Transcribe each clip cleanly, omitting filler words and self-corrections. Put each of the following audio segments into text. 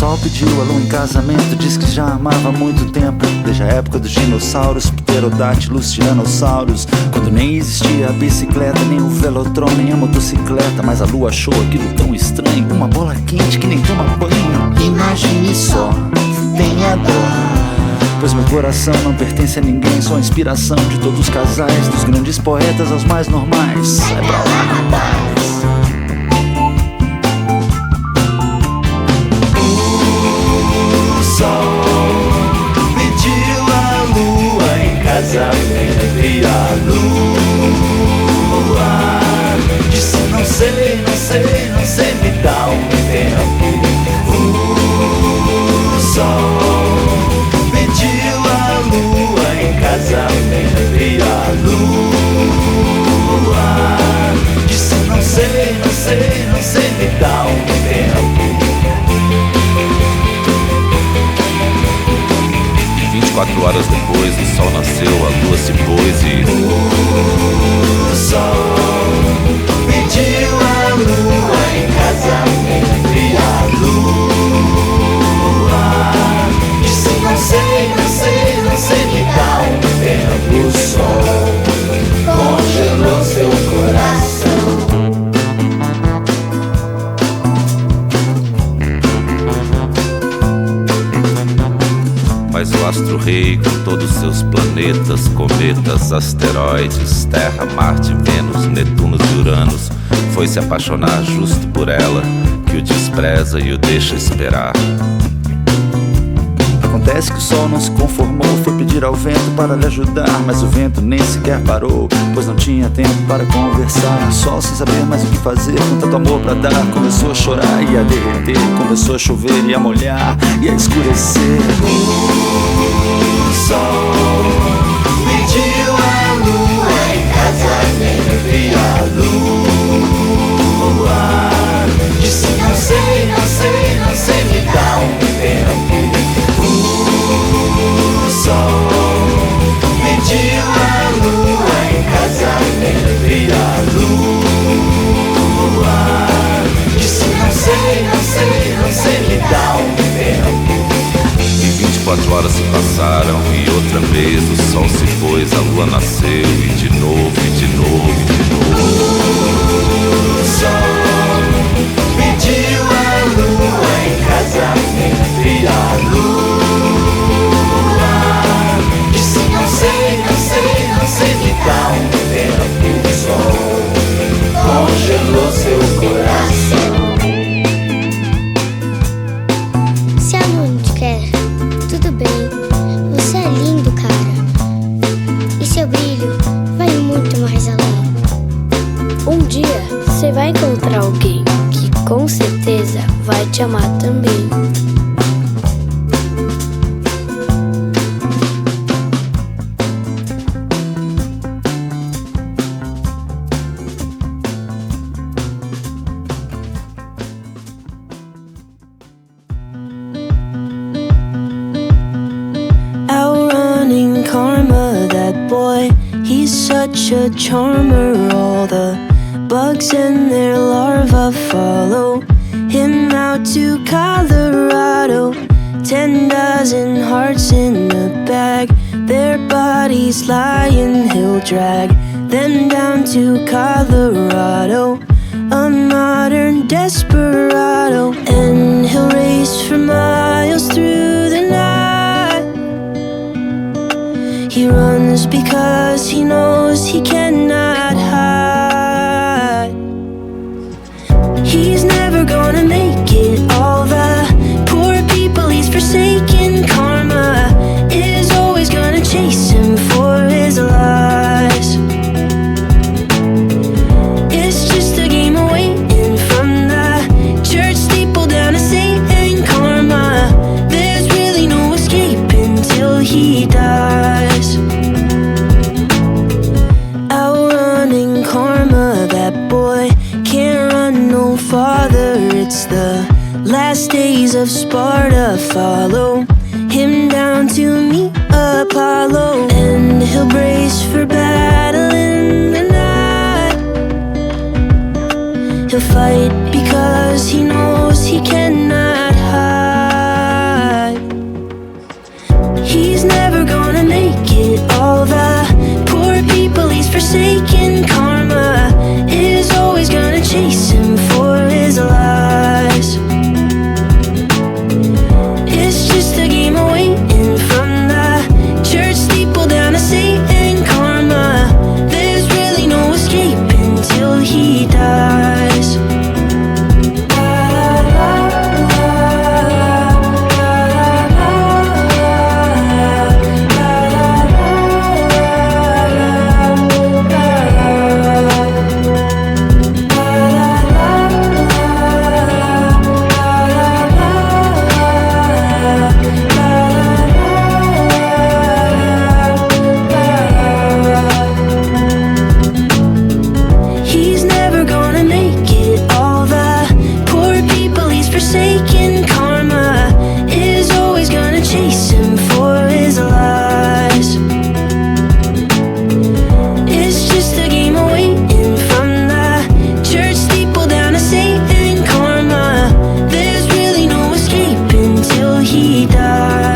sol pediu a lua em casamento, diz que já amava há muito tempo, desde a época dos dinossauros, pterodátilos, tiranossauros, quando nem existia a bicicleta, nem o velotron, nem a motocicleta. Mas a lua achou aquilo tão estranho, uma bola quente que nem toma banho. Imagine só, tenha dó, pois meu coração não pertence a ninguém, sou a inspiração de todos os casais, dos grandes poetas aos mais normais. Sai pra lá, rapaz. O sol pediu a lua em casamento e a lua disse: não sei, não sei, não sei, me dá um tempo. O sol pediu a lua em casamento e a lua disse: não sei, não sei, não sei, me dá um tempo. 24 horas depois, o sol nasceu, a lua se pôs e... O sol pediu a lua em casamento e a lua disse: não sei, não sei, não sei, me dá um tempo. O sol congelou seu coração. Mas o astro-rei, com todos seus planetas, cometas, asteroides, Terra, Marte, Vênus, Netuno e Uranus, foi se apaixonar justo por ela, que o despreza e o deixa esperar. Acontece que o sol não se conformou, foi pedir ao vento para lhe ajudar, mas o vento nem sequer parou, pois não tinha tempo para conversar. O sol, sem saber mais o que fazer, com tanto amor pra dar, começou a chorar e a derreter, começou a chover e a molhar e a escurecer. O sol pediu a lua em casamento e a lua disse: não sei, não sei, não sei, me dá um tempo. O sol pediu a lua em casamento e a lua disse: não sei, não sei, não sei, me dá um tempo. E 24 horas se passaram e outra vez o sol se pôs, a lua nasceu e de novo, e de novo, e de novo. O sol pediu a lua em casamento e a lua disse: não sei, não sei, não sei, me dá um tempo. O sol congelou seu coração. Se a lua não te quer, tudo bem, você é lindo, cara. E seu brilho vai muito mais além. Um dia você vai encontrar alguém que com certeza vai te amar também. Outrunning karma, that boy, he's such a charmer. All the bugs and their larvae follow him out to Colorado. 10 dozen hearts in a bag, their bodies lying, he'll drag them down to Colorado. A modern desperado, and he'll race for miles through the night. He runs because he knows he cannot hide. He's never gonna make it. All the poor people he's forsaken. Karma is always gonna chase him for his lies. It's just a game of waiting, from the church steeple down to Satan. Karma, there's really no escaping till he dies. Outrunning karma, that boy can't run no farther. It's the last days of Sparta. Follow him down to meet Apollo, and he'll brace for battle in the night. He'll fight because he knows he cannot hide. forsaken. Karma is always gonna chase him for his lies. It's just a game of waiting from the church steeple down to Satan. Karma, there's really no escaping till he dies.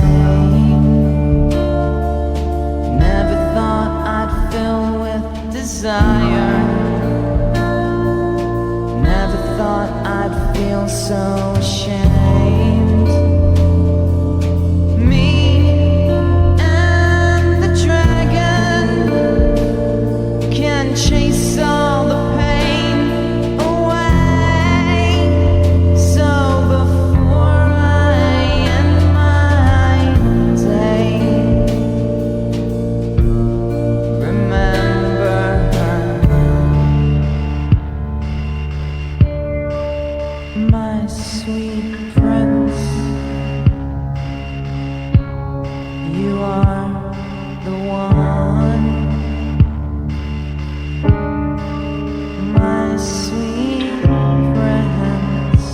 same. Never thought I'd fill with desire. Never thought I'd feel so ashamed. Me and the dragon can chase all the pain away. So before I end my day, remember her, my sweet prince. You are the one, my sweet prince.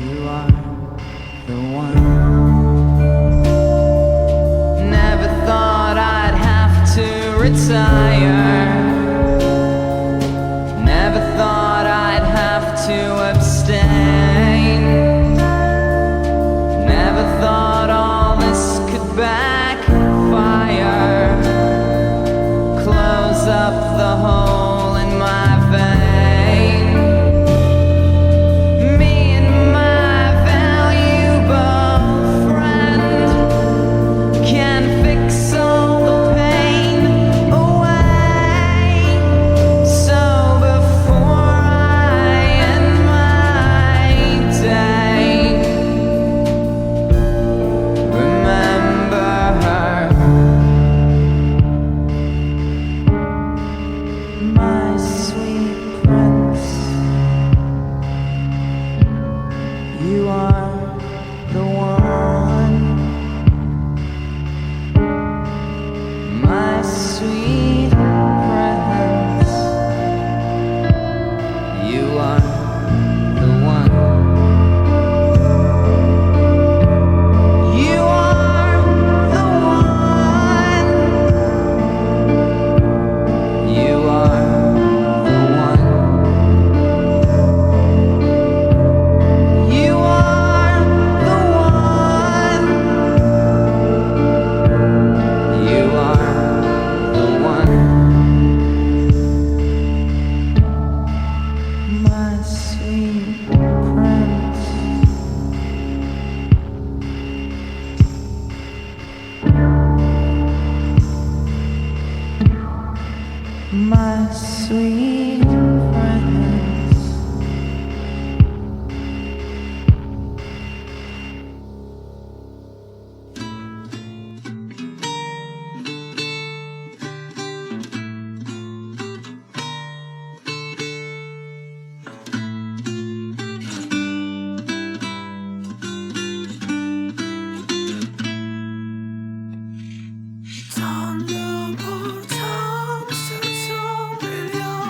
You are the one. Never thought I'd have to retire. Never thought I'd have to abstain. Never thought all this could backfire. Close up the hole in my vein. Me and my valuable friend can fix all the pain away. So before I end my day, remember her, my sweet prince. You are the one, my sweet prince. You are the one. You are the one. You are the one. You are the one. You are the one. My sweet prince. My sweet prince. Thunderbolt comes to turn with your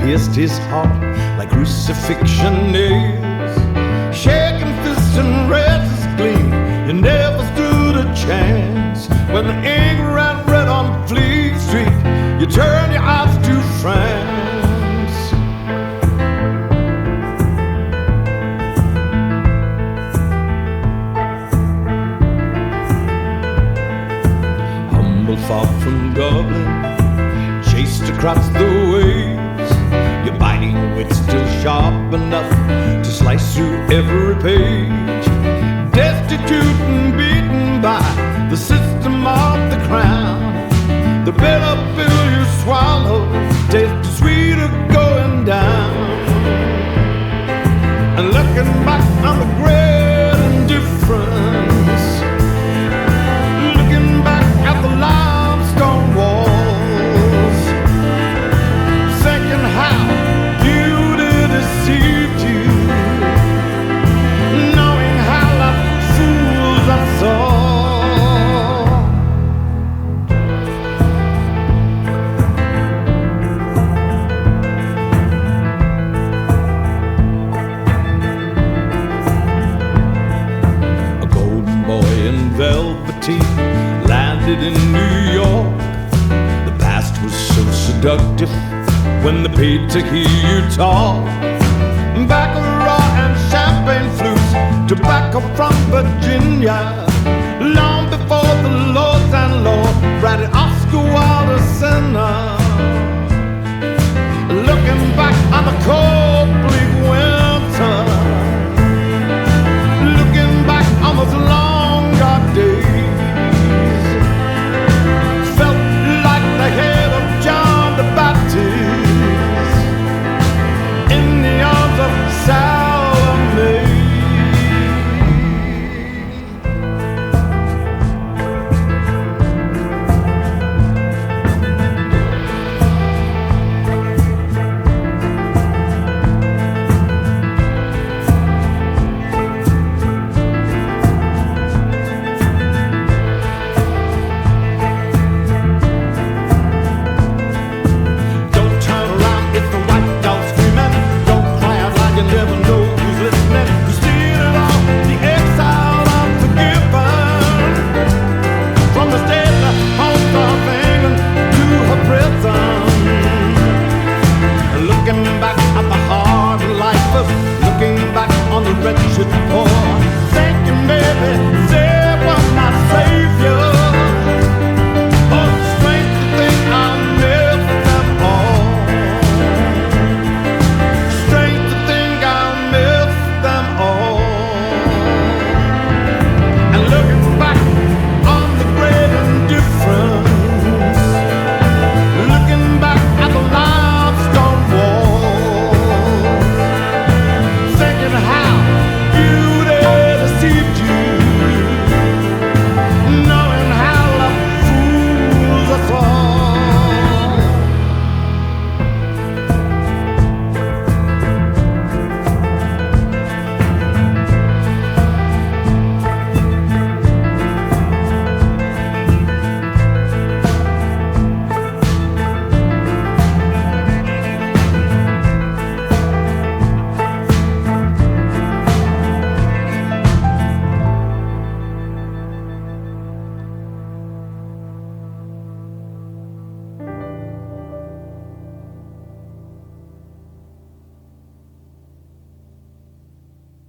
pierced his heart like crucifixion nails. Shaking fists and razors gleam, you never stood a chance. When the ink ran red on Fleet Street, you turned your eyes to France. Humble far from Dublin, chased across the waves, your biting wit still sharp enough to slice through every page. Destitute and beaten by the system of the crown, the bitter pill you swallow tastes sweeter going down. And looking back on the great indifference, looking back at the limestone walls, thinking how beauty deceived you, knowing how like fools I saw. Velveteen landed in New York. The past was so seductive when they paid to hear you talk. Baccarat and champagne flutes, tobacco from Virginia, long before the Lords and Lord, writing Oscar Wilde a sinner.